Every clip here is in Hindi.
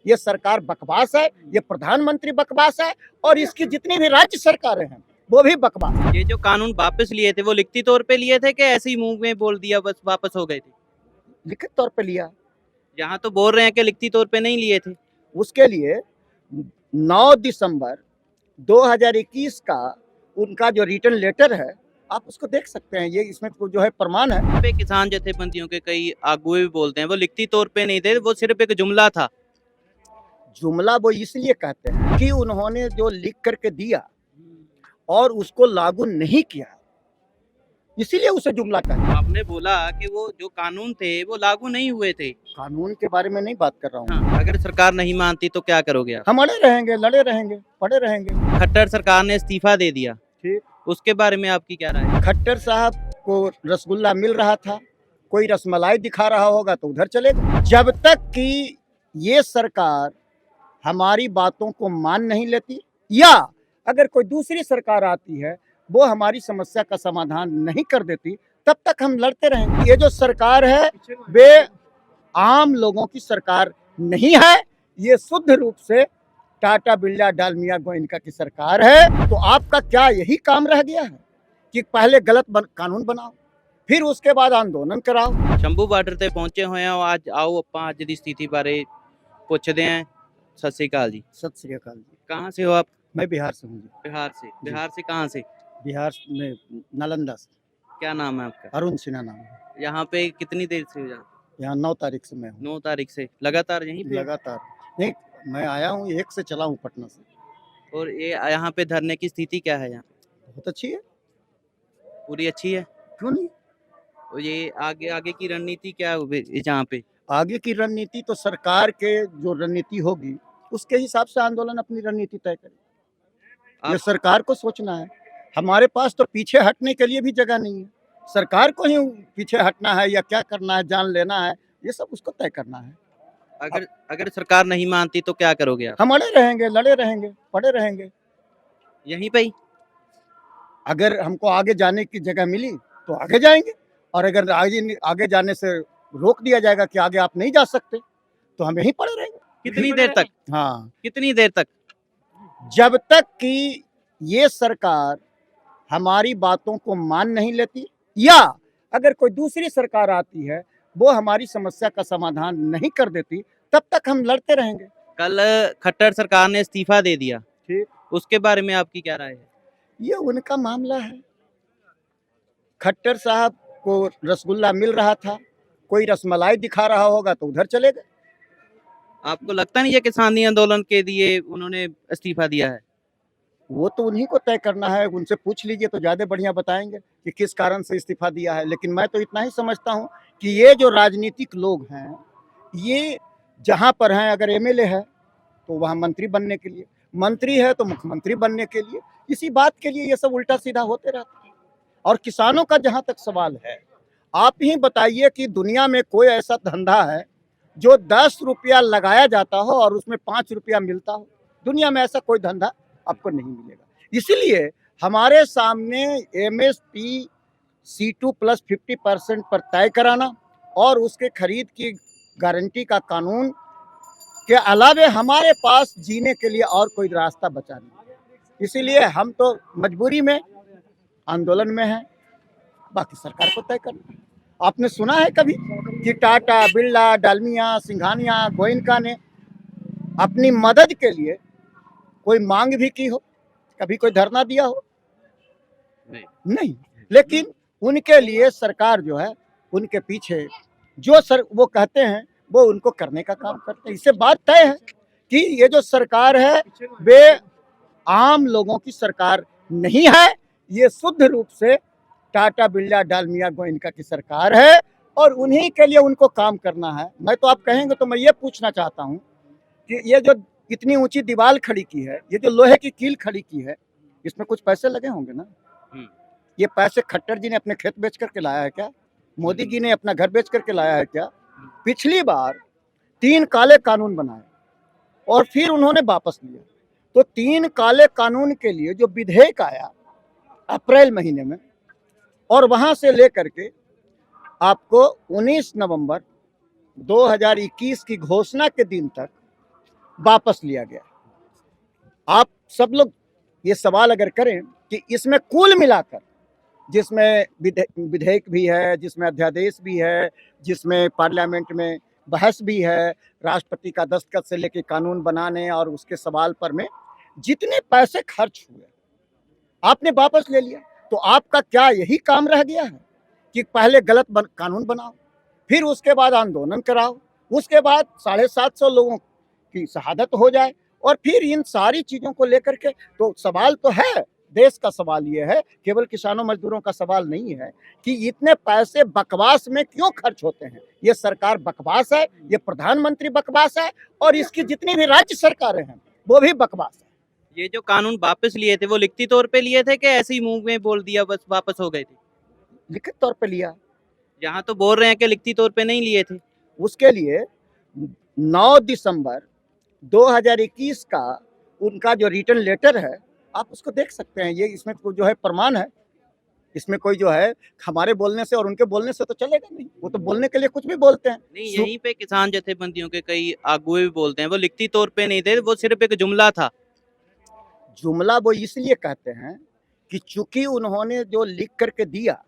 ये सरकार बकवास है, ये प्रधानमंत्री बकवास है और इसकी जितनी भी राज्य सरकारें हैं वो भी बकवास है। ये जो कानून वापस लिए थे वो लिखती तौर पे लिए थे कि ऐसे ही मुंह में बोल दिया बस वापस हो गए थे? लिखित तौर पे लिया। यहाँ तो बोल रहे हैं कि लिखती तौर पे नहीं लिए थे। उसके लिए 9 दिसंबर 2021 का उनका जो रिटर्न लेटर है आप उसको देख सकते हैं, ये इसमें जो है प्रमाण है। यहाँ पे किसान जथेबंदियों के कई आगुए भी बोलते हैं वो लिखती तौर पे नहीं थे, वो सिर्फ एक जुमला था। जुमला वो इसलिए कहते हैं कि उन्होंने जो लिख करके दिया और उसको लागू नहीं किया, इसीलिए उसे जुमला कहते हैं। आपने बोला कि वो जो कानून थे वो लागू नहीं हुए थे। कानून के बारे में नहीं बात कर रहा हूँ। हाँ, अगर सरकार नहीं मानती तो क्या करोगे आप? हम अड़े रहेंगे, लड़े रहेंगे, पड़े रहेंगे। खट्टर सरकार ने इस्तीफा दे दिया, ठीक, उसके बारे में आपकी क्या राय है? खट्टर साहब को रसगुल्ला मिल रहा था, कोई रसमलाई दिखा रहा होगा तो उधर चले गए। जब तक कि ये सरकार हमारी बातों को मान नहीं लेती या अगर कोई दूसरी सरकार आती है वो हमारी समस्या का समाधान नहीं कर देती, तब तक हम लड़ते रहेंगे। ये जो सरकार है वे आम लोगों की सरकार नहीं है, ये शुद्ध रूप से टाटा बिरला डालमिया गोयनका की सरकार है। तो आपका क्या यही काम रह गया है कि पहले गलत कानून बनाओ फिर उसके बाद आंदोलन कराओ? शंभू बार्डर ते पहुंचे हुए हैं और आज आओ ਆਪਾਂ ਅੱਜ ਦੀ स्थिति बारे पूछते हैं। सत श्री अकाल जी। सत श्री अकाल जी। कहाँ से हो आप? मैं बिहार से हूँ जी। बिहार से कहाँ से? बिहार में नालंदा से। क्या नाम है आपका? अरुण सिन्हा नाम है। यहाँ पे कितनी देर से हो यहाँ 9 तारीख से मैं हूँ। 9 तारीख से लगातार यहीं पे? लगातार नहीं, मैं आया हूँ 1 से चला हूँ पटना से। और ये यहाँ पे धरने की स्थिति क्या है? यहाँ बहुत अच्छी है। पूरी अच्छी है? क्यों नहीं? और ये आगे आगे की रणनीति क्या है यहाँ पे? आगे की रणनीति तो सरकार के जो रणनीति होगी उसके हिसाब से आंदोलन अपनी रणनीति तय करे। ये सरकार को सोचना है। हमारे पास तो पीछे हटने के लिए भी जगह नहीं है। सरकार को ही पीछे हटना है या क्या करना है, जान लेना है, ये सब उसको तय करना है। अगर सरकार नहीं मानती तो क्या करोगे आप? हम अड़े रहेंगे, लड़े रहेंगे, पड़े रहेंगे। यहीं पे ही? अगर हमको आगे जाने की जगह मिली तो आगे जाएंगे और अगर आगे जाने से रोक दिया जाएगा कि आगे आप नहीं जा सकते तो हम यहीं पड़े रहेंगे। कितनी देर तक? हाँ, कितनी देर तक? जब तक कि ये सरकार हमारी बातों को मान नहीं लेती या अगर कोई दूसरी सरकार आती है वो हमारी समस्या का समाधान नहीं कर देती, तब तक हम लड़ते रहेंगे। कल खट्टर सरकार ने इस्तीफा दे दिया, ठीक, उसके बारे में आपकी क्या राय है? ये उनका मामला है। खट्टर साहब को रसगुल्ला मिल रहा था, कोई रसमलाई दिखा रहा होगा तो उधर चले गए। आपको लगता नहीं है किसानी आंदोलन के लिए उन्होंने इस्तीफा दिया है? वो तो उन्हीं को तय करना है, उनसे पूछ लीजिए तो ज़्यादा बढ़िया बताएंगे कि किस कारण से इस्तीफा दिया है। लेकिन मैं तो इतना ही समझता हूँ कि ये जो राजनीतिक लोग हैं, ये जहाँ पर हैं, अगर एमएलए है तो वहाँ मंत्री बनने के लिए, मंत्री है तो मुख्यमंत्री बनने के लिए, इसी बात के लिए ये सब उल्टा सीधा होते रहते हैं। और किसानों का जहाँ तक सवाल है, आप ही बताइए कि दुनिया में कोई ऐसा धंधा है जो 10 रुपया लगाया जाता हो और उसमें 5 रुपया मिलता हो? दुनिया में ऐसा कोई धंधा आपको नहीं मिलेगा। इसीलिए हमारे सामने एमएसपी C2 प्लस 50% पर तय कराना और उसके खरीद की गारंटी का कानून के अलावे हमारे पास जीने के लिए और कोई रास्ता बचा नहीं। इसीलिए हम तो मजबूरी में आंदोलन में हैं, बाकी सरकार को तय करना है। आपने सुना है कभी कि टाटा बिरला डालमिया सिंघानिया गोयनका ने अपनी मदद के लिए कोई मांग भी की हो? कभी कोई धरना दिया हो? नहीं। लेकिन उनके लिए सरकार जो है उनके पीछे जो वो कहते हैं वो उनको करने का काम करते हैं। इससे बात तय है कि ये जो सरकार है वे आम लोगों की सरकार नहीं है, ये शुद्ध रूप से टाटा बिरला डालमिया गोयनका की सरकार है और उन्हीं के लिए उनको काम करना है। मैं तो आप कहेंगे तो मैं ये पूछना चाहता हूँ कि ये जो इतनी ऊंची दीवार खड़ी की है, ये जो लोहे की कील खड़ी की है, इसमें कुछ पैसे लगे होंगे ना? ये पैसे खट्टर जी ने अपने खेत बेच करके लाया है क्या? मोदी जी ने अपना घर बेच करके लाया है क्या? पिछली बार 3 काले कानून बनाए और फिर उन्होंने वापस लिया, तो 3 काले कानून के लिए जो विधेयक आया अप्रैल महीने में और वहां से लेकर के आपको 19 नवंबर 2021 की घोषणा के दिन तक वापस लिया गया। आप सब लोग ये सवाल अगर करें कि इसमें कुल मिलाकर, जिसमें विधेयक भी है, जिसमें अध्यादेश भी है, जिसमें पार्लियामेंट में बहस भी है, राष्ट्रपति का दस्तखत से लेकर कानून बनाने और उसके सवाल पर में जितने पैसे खर्च हुए आपने वापस ले लिया, तो आपका क्या यही काम रह गया है कि पहले गलत कानून बनाओ, फिर उसके बाद आंदोलन कराओ, उसके बाद 750 लोगों की शहादत हो जाए, और फिर इन सारी चीजों को लेकर के तो सवाल तो है, देश का सवाल ये है, केवल किसानों मजदूरों का सवाल नहीं है कि इतने पैसे बकवास में क्यों खर्च होते हैं। ये सरकार बकवास है, ये प्रधानमंत्री बकवास है, और इसकी जितनी भी राज्य सरकारें हैं वो भी बकवास है। ये जो कानून वापस लिए थे वो लिखती तौर पे लिए थे कि ऐसे ही मुंह में बोल दिया बस वापस हो गए थे? लिखित तौर पे लिया। यहाँ तो बोल रहे हैं कि लिखती तौर पे नहीं लिए थे। उसके लिए 9 दिसंबर 2021 का उनका जो रिटर्न लेटर है, आप उसको देख सकते हैं। ये इसमें जो है प्रमाण है, इसमें कोई जो है हमारे बोलने से और उनके बोलने से तो चलेगा नहीं, वो तो बोलने के लिए कुछ भी बोलते हैं। नहीं, यहीं पे किसान जथेबंदियों के कई आगुए भी बोलते हैं वो लिखती तौर पे नहीं थे, वो सिर्फ एक जुमला था। जुमला वो इसलिए कहते हैं कि चूंकि उन्होंने जो लिख करके दिया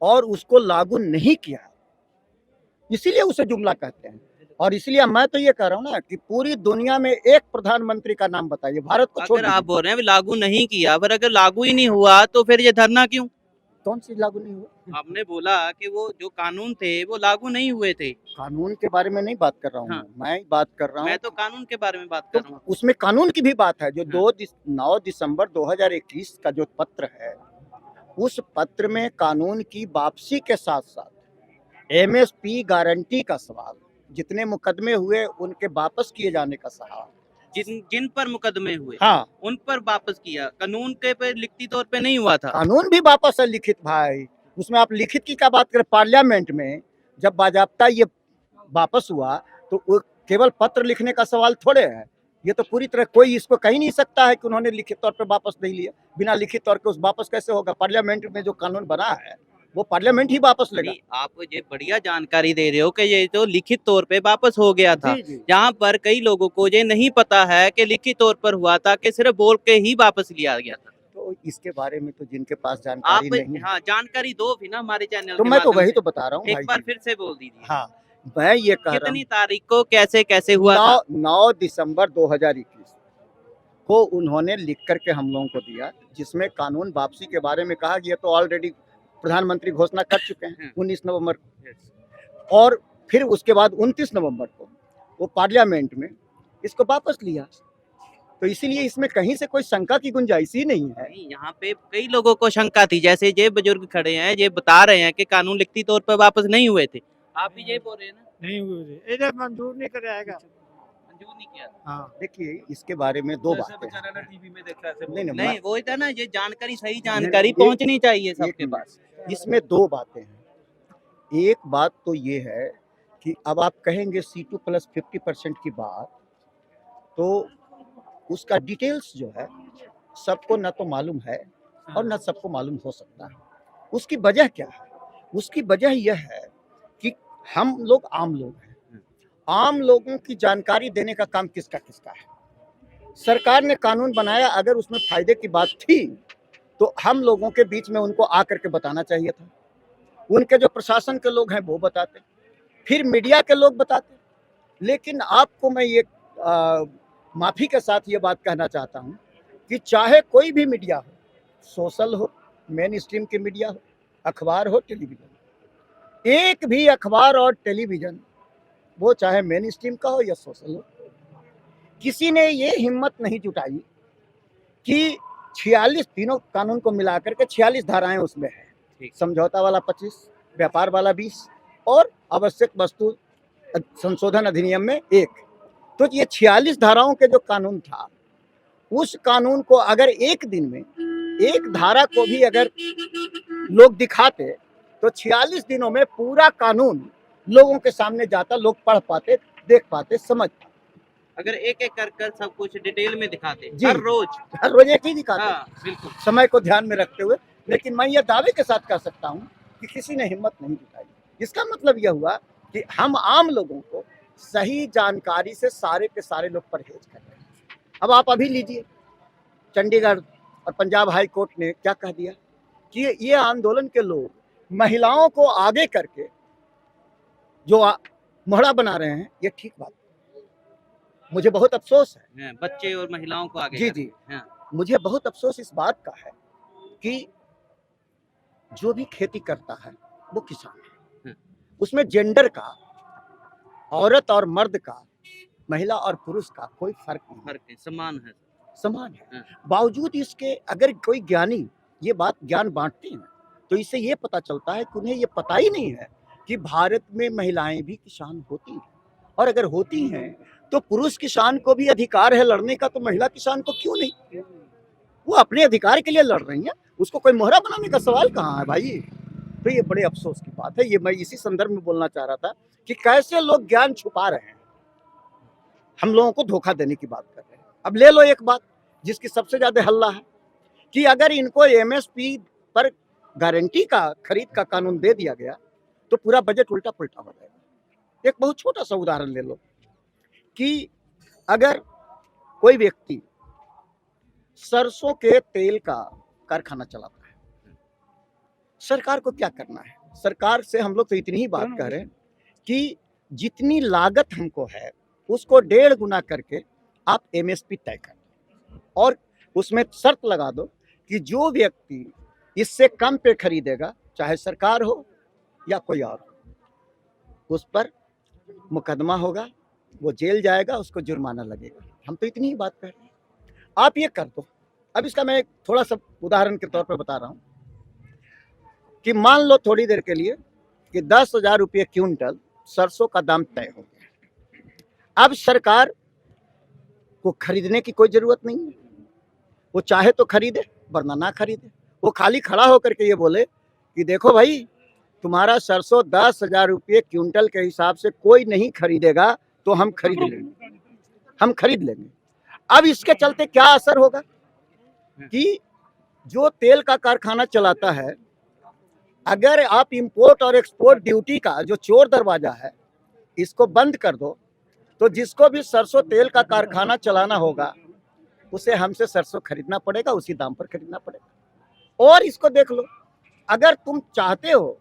और उसको लागू नहीं किया, इसीलिए उसे जुमला कहते हैं। और इसलिए मैं तो ये कह रहा हूँ ना कि पूरी दुनिया में एक प्रधानमंत्री का नाम बताइए, भारत को छोड़ अगर आप दीजिए। बोल रहे हैं लागू नहीं किया, पर अगर लागू ही नहीं हुआ तो फिर ये धरना क्यों? कौन सी लागू नहीं हुआ? आपने बोला कि वो जो कानून थे वो लागू नहीं हुए थे। कानून के बारे में नहीं बात कर रहा हूँ, हाँ। मैं बात कर रहा हूँ, मैं तो कानून के बारे में बात कर रहा हूँ। तो उसमें कानून की भी बात है। जो हाँ। 9 दिसंबर 2021 का जो पत्र है, उस पत्र में कानून की वापसी के साथ साथ एमएसपी गारंटी का सवाल, जितने मुकदमे हुए उनके वापस किए जाने का सवाल, जिन पर मुकदमे हुए हाँ, उन पर वापस किया, कानून के पे लिखती तौर पे नहीं हुआ था। कानून भी वापस है लिखित भाई। उसमें आप लिखित की क्या बात करें? पार्लियामेंट में जब बाजाबता ये वापस हुआ तो वो केवल पत्र लिखने का सवाल थोड़े है। ये तो पूरी तरह कोई इसको कह ही नहीं सकता है कि उन्होंने लिखित तौर पे वापस नहीं लिया। बिना लिखित तौर के उस वापस कैसे होगा? पार्लियामेंट में जो कानून बना है वो पार्लियामेंट ही वापस लेगा। नहीं, आप ये बढ़िया जानकारी दे रहे हो कि ये तो लिखित तौर पे वापस हो गया था। जी, जी। यहाँ पर कई लोगों को ये नहीं पता है कि लिखित तौर पर हुआ था कि सिर्फ बोल के ही वापस लिया गया था। तो इसके बारे में तो जिनके पास जानकारी आप नहीं है, हाँ जानकारी दो भी ना हमारे चैनल तो के मैं तो माध्यम वही से। तो बता रहा हूँ एक भाई बार जी। फिर से बोल दीजिए। हाँ, मैं ये कह रहा कितनी हूँ, तारीख को कैसे कैसे हुआ था? 9 दिसंबर 2021 को उन्होंने लिख करके हम लोगों को दिया, जिसमें कानून वापसी के बारे में कहा गया। तो ऑलरेडी प्रधानमंत्री घोषणा कर चुके हैं 19 नवंबर को, और फिर उसके बाद 29 नवंबर को वो पार्लियामेंट में इसको वापस लिया। तो इसीलिए इसमें कहीं से कोई शंका की गुंजाइश ही नहीं है। नहीं, यहाँ पे कई लोगों को शंका थी, जैसे ये बुजुर्ग खड़े हैं, ये बता रहे हैं कि कानून लिखती तौर पर वापस नहीं हुए थे। आप भी ये बोल रहे हैं ना? नहीं हुए थे, इधर मंजूर नहीं कराएगा। मंजूर नहीं किया। हाँ, देखिए, इसके बारे में दो बातें हैं। टीवी में देखा है नहीं, नहीं, नहीं, वो था ना, ये जानकारी सही जानकारी एक- पहुंचनी चाहिए एक सबके मिनट। पास। इसमें दो बातें हैं। एक बात तो ये है कि अब आप कहेंगे C2 प्लस 50% की बात, तो उसका डिटेल्स जो है सबको न तो मालूम है और न सबको मालूम हो सकता है। उसकी वजह क्या है? उसकी वजह यह है कि हम लोग आम लोग हैं। आम लोगों की जानकारी देने का काम किसका किसका है? सरकार ने कानून बनाया, अगर उसमें फायदे की बात थी तो हम लोगों के बीच में उनको आकर के बताना चाहिए था। उनके जो प्रशासन के लोग हैं वो बताते, फिर मीडिया के लोग बताते। लेकिन आपको मैं ये माफ़ी के साथ ये बात कहना चाहता हूँ कि चाहे कोई भी मीडिया हो, सोशल हो, मेन स्ट्रीम की मीडिया हो, अखबार हो, टेलीविज़न, एक भी अखबार और टेलीविज़न, वो चाहे मेन स्ट्रीम का हो या सोशल हो, किसी ने ये हिम्मत नहीं जुटाई कि 46 तीनों कानून को मिलाकर के 46 धाराएं उसमें है। समझौता वाला 25, व्यापार वाला 20 और आवश्यक वस्तु संशोधन अधिनियम में 1। तो ये 46 धाराओं के जो कानून था, उस कानून को अगर एक दिन में एक धारा को भी अगर लोग दिखाते तो 46 दिनों में पूरा कानून लोगों के सामने जाता, लोग पढ़ पाते, देख पाते, समझ पाते। अगर एक एक कर सब कुछ डिटेल में दिखाते जी। हर रोज एक ही दिखाते, हाँ, बिल्कुल। समय को ध्यान में रखते हुए। लेकिन मैं ये दावे के साथ कह सकता हूँ कि किसी ने हिम्मत नहीं जुटाई। इसका मतलब यह हुआ कि हम आम लोगों को सही जानकारी से सारे के सारे लोग परहेज कर रहे हैं। अब आप अभी लीजिए, चंडीगढ़ और पंजाब हाई कोर्ट ने क्या कह दिया कि ये आंदोलन के लोग महिलाओं को आगे करके जो मोहरा बना रहे हैं, ये ठीक बात है। मुझे बहुत अफसोस है, हाँ, बच्चे और महिलाओं को आगे जी कर- जी, हाँ, मुझे बहुत अफसोस इस बात का है कि जो भी खेती करता है वो किसान है, हाँ। उसमें जेंडर का, औरत और मर्द का, महिला और पुरुष का कोई फर्क नहीं है, फर्क है, समान है। समान है। हाँ। बावजूद इसके अगर कोई ज्ञानी ये बात ज्ञान बांटते हैं तो इससे ये पता चलता है कि उन्हें ये पता ही नहीं है कि भारत में महिलाएं भी किसान होती हैं, और अगर होती हैं तो पुरुष किसान को भी अधिकार है लड़ने का, तो महिला किसान को क्यों नहीं? वो अपने अधिकार के लिए लड़ रही हैं, उसको कोई मोहरा बनाने का सवाल कहाँ है भाई? तो ये बड़े अफसोस की बात है। ये मैं इसी संदर्भ में बोलना चाह रहा था कि कैसे लोग ज्ञान छुपा रहे हैं, हम लोगों को धोखा देने की बात कर रहे हैं। अब ले लो एक बात जिसकी सबसे ज्यादा हल्ला है कि अगर इनको एमएसपी पर गारंटी का खरीद का कानून दे दिया गया तो पूरा बजट उल्टा पुल्टा हो जाएगा। एक बहुत छोटा सा उदाहरण ले लो कि अगर कोई व्यक्ति सरसों के तेल का कारखाना चलाता है, सरकार को क्या करना है? सरकार से हम लोग तो इतनी ही बात कह रहे हैं कि जितनी लागत हमको है उसको 1.5 गुना करके आप एमएसपी तय कर दो, और उसमें शर्त लगा दो कि जो व्यक्ति इससे कम पे खरीदेगा, चाहे सरकार हो या कोई और हो, उस पर मुकदमा होगा, वो जेल जाएगा, उसको जुर्माना लगेगा। हम तो इतनी ही बात कर रहे हैं, आप ये कर दो। अब इसका मैं थोड़ा सा उदाहरण के तौर पर बता रहा हूं कि मान लो थोड़ी देर के लिए कि 10,000 रुपये क्विंटल सरसों का दाम तय हो गया। अब सरकार को खरीदने की कोई जरूरत नहीं है, वो चाहे तो खरीदे वरना ना खरीदे। वो खाली खड़ा होकर के ये बोले कि देखो भाई, तुम्हारा सरसों 10,000 रुपये क्विंटल के हिसाब से कोई नहीं खरीदेगा तो हम खरीद लेंगे, हम खरीद लेंगे। अब इसके चलते क्या असर होगा कि जो तेल का कारखाना चलाता है, अगर आप इंपोर्ट और एक्सपोर्ट ड्यूटी का जो चोर दरवाजा है इसको बंद कर दो, तो जिसको भी सरसों तेल का कारखाना चलाना होगा उसे हमसे सरसों खरीदना पड़ेगा, उसी दाम पर खरीदना पड़ेगा। और इसको देख लो, अगर तुम चाहते हो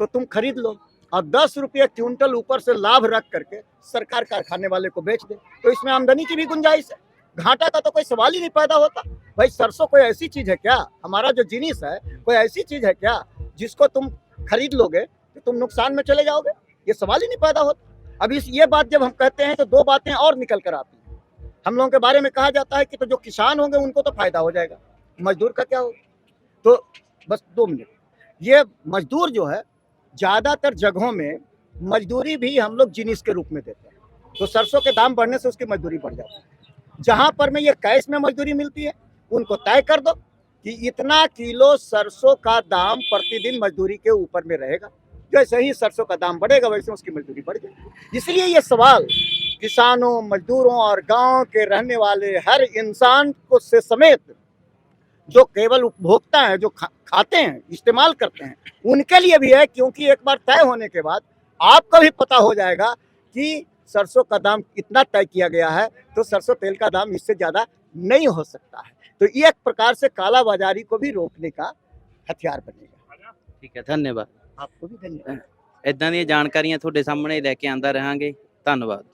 तो तुम खरीद लो और 10 रुपये क्विंटल ऊपर से लाभ रख करके सरकार कारखाने वाले को बेच दे, तो इसमें आमदनी की भी गुंजाइश है, घाटा का तो कोई सवाल ही नहीं पैदा होता। भाई सरसों कोई ऐसी चीज है क्या, हमारा जो जिनिस है कोई ऐसी चीज है क्या जिसको तुम खरीद लोगे तो तुम नुकसान में चले जाओगे? ये सवाल ही नहीं पैदा होता। अब ये बात जब हम कहते हैं तो दो बातें और निकल कर आती हैं। हम लोगों के बारे में कहा जाता है कि तो जो किसान होंगे उनको तो फायदा हो जाएगा, मजदूर का क्या होगा? तो बस 2 मिनट, ये मजदूर जो है ज्यादातर जगहों में मजदूरी भी हम लोग जिनिस के रूप में देते हैं, तो सरसों के दाम बढ़ने से उसकी मजदूरी बढ़ जाती है। जहां पर में ये कैश में मजदूरी मिलती है उनको तय कर दो कि इतना किलो सरसों का दाम प्रतिदिन मजदूरी के ऊपर में रहेगा, जैसे ही सरसों का दाम बढ़ेगा वैसे उसकी मजदूरी बढ़ जाएगी। इसलिए ये सवाल किसानों, मजदूरों और गांव के रहने वाले हर इंसान को से समेत जो केवल उपभोक्ता हैं, जो खाते हैं, इस्तेमाल करते हैं, उनके लिए भी है, क्योंकि एक बार तय होने के बाद आपको भी पता हो जाएगा कि सरसों का दाम कितना तय किया गया है, तो सरसों तेल का दाम इससे ज़्यादा नहीं हो सकता है। तो ये एक प्रकार से काला बाजारी को भी रोकने का हथियार बनेगा। ठीक है, धन्यवाद। आपको भी धन्यवाद। इदां ਦੀਆਂ ਜਾਣਕਾਰੀਆਂ ਤੁਹਾਡੇ ਸਾਹਮਣੇ ਲੈ ਕੇ ਆਂਦਾ ਰਹਾਂਗੇ। ਧੰਨਵਾਦ।